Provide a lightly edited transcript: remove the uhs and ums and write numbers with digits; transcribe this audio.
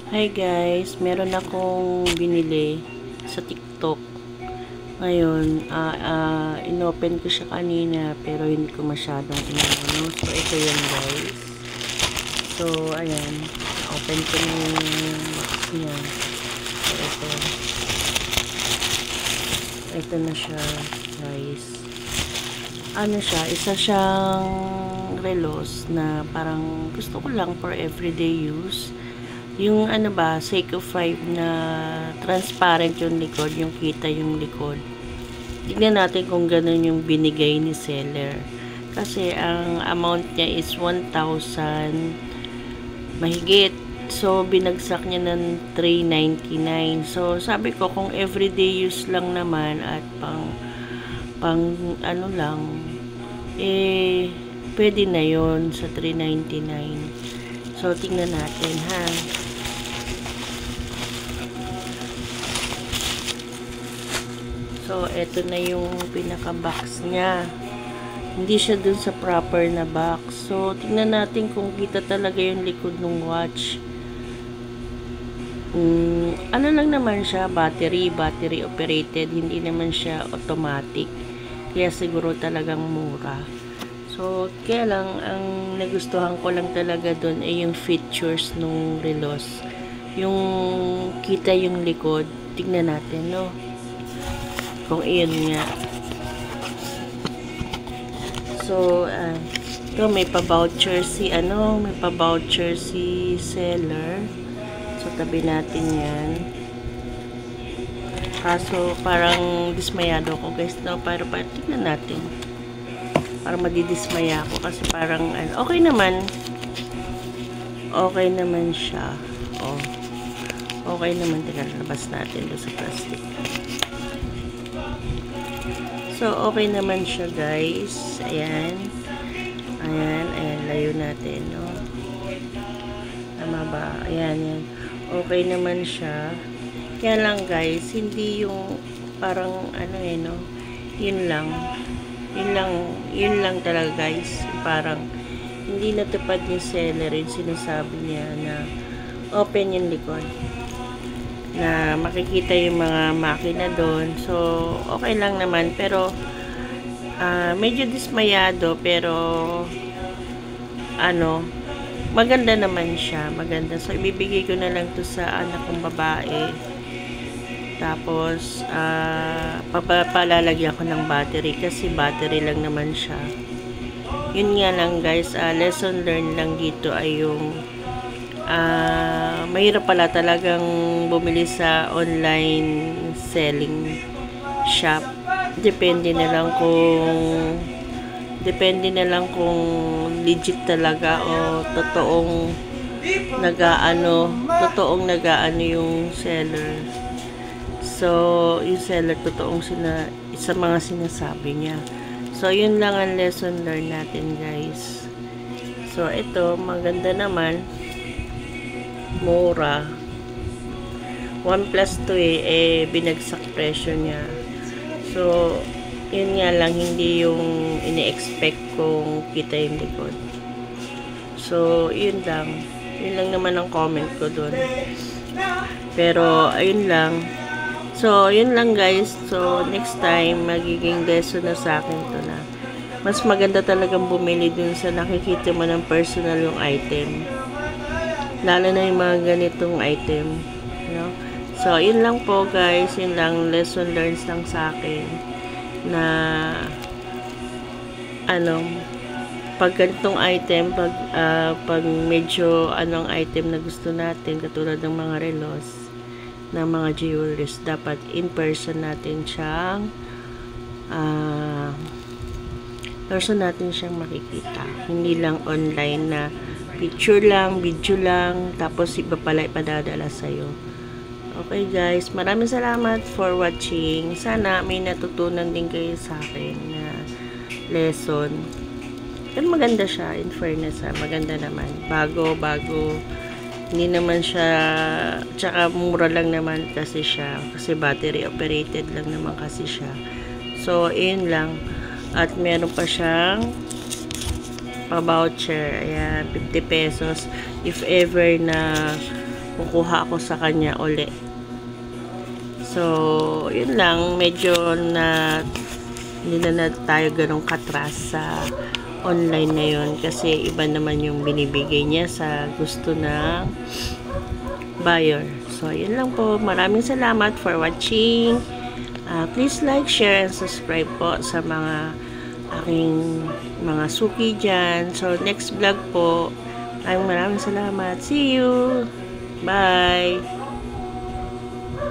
Hi guys, meron akong binili sa TikTok. Ngayon, inopen ko siya kanina pero hindi ko masyadong inano. So, ito yun guys. So, ayan. Open ko na yung box niya. So, ito. Ito na siya guys. Ano siya? Isa siyang relos na parang gusto ko lang for everyday use. Yung ano ba, Seiko 5 na transparent yung likod, yung kita yung likod. Tignan natin kung ganun yung binigay ni seller. Kasi ang amount niya is 1,000 mahigit. So, binagsak niya ng 399. So, sabi ko kung everyday use lang naman at pang ano lang, pwede na yon sa 399. So, tingnan natin ha. So, eto na yung pinaka-box niya. Hindi siya dun sa proper na box. So, tingnan natin kung kita talaga yung likod ng watch. Ano lang naman siya, battery operated. Hindi naman siya automatic. Kaya siguro talagang mura. So, kaya lang, ang nagustuhan ko lang talaga dun ay yung features ng relos. Yung kita yung likod. Tingnan natin, no? Kung iyon nga. So, ito may pa-voucher si seller. So, tabi natin yan. Kaso, parang dismayado ko guys, no? Pero tignan natin. Parang madidismaya ako kasi parang, okay naman. Okay naman siya. Oh. Okay naman. Tingnan, labas natin doon sa plastic. So, okay naman siya, guys. Ayan. Ayan. Layo natin, no? Tama ba? Ayan. Okay naman siya. Kaya lang, guys, hindi yung parang, no? Yun lang talaga, guys. Parang, hindi natupad yung seller yung sinasabi niya na open yung likod. Na makikita yung mga makina doon. So, okay lang naman. Pero, medyo dismayado. Pero, maganda naman siya. Maganda. So, ibibigay ko na lang to sa anak kong babae. Tapos, palalagyan ko ng battery. Kasi battery lang naman siya. Yun nga lang guys. Lesson learned lang dito ay yung mahirap pala talagang bumili sa online selling shop. Depende na lang kung legit talaga o totoong nagaano yung seller. So, yung seller totoong sa mga sinasabi niya. So, yun lang ang lesson learned natin guys. So, ito maganda naman. Mura. 1 plus 2 binagsak presyo niya. So, yun nga lang, hindi yung ini-expect kong kita yung likod. So, yun lang. Yun lang naman ang comment ko dun. Pero, ayun lang. So, yun lang guys. So, next time, magiging lesson na sa akin to na. Mas maganda talagang bumili dun sa nakikita mo ng personal yung item. Lalo na yung mga ganitong item. No? So, yun lang po guys. Yun lang. Lesson learned lang sa akin. Na, pag ganitong item, pag medyo item na gusto natin, katulad ng mga relos, ng mga jewelries, dapat in person natin siyang makikita. Hindi lang online na picture lang, video lang, tapos iba pala ipadadala sa'yo. Okay guys, maraming salamat for watching. Sana may natutunan din kayo sa akin na lesson. Pero maganda siya, in fairness maganda naman. Bago. Hindi naman siya, tsaka mura lang naman kasi siya. Kasi battery operated lang naman kasi siya. So, yun lang. At meron pa siyang pa-voucher. Ayan, 50 pesos. If ever na kukuha ako sa kanya uli. So, yun lang. Medyo na hindi na tayo ganong katras sa online na yun kasi iba naman yung binibigay niya sa gusto ng buyer. So, yun lang po. Maraming salamat for watching. Please like, share, and subscribe po sa mga aking mga suki dyan. So, next vlog po. Maraming salamat. See you! Bye!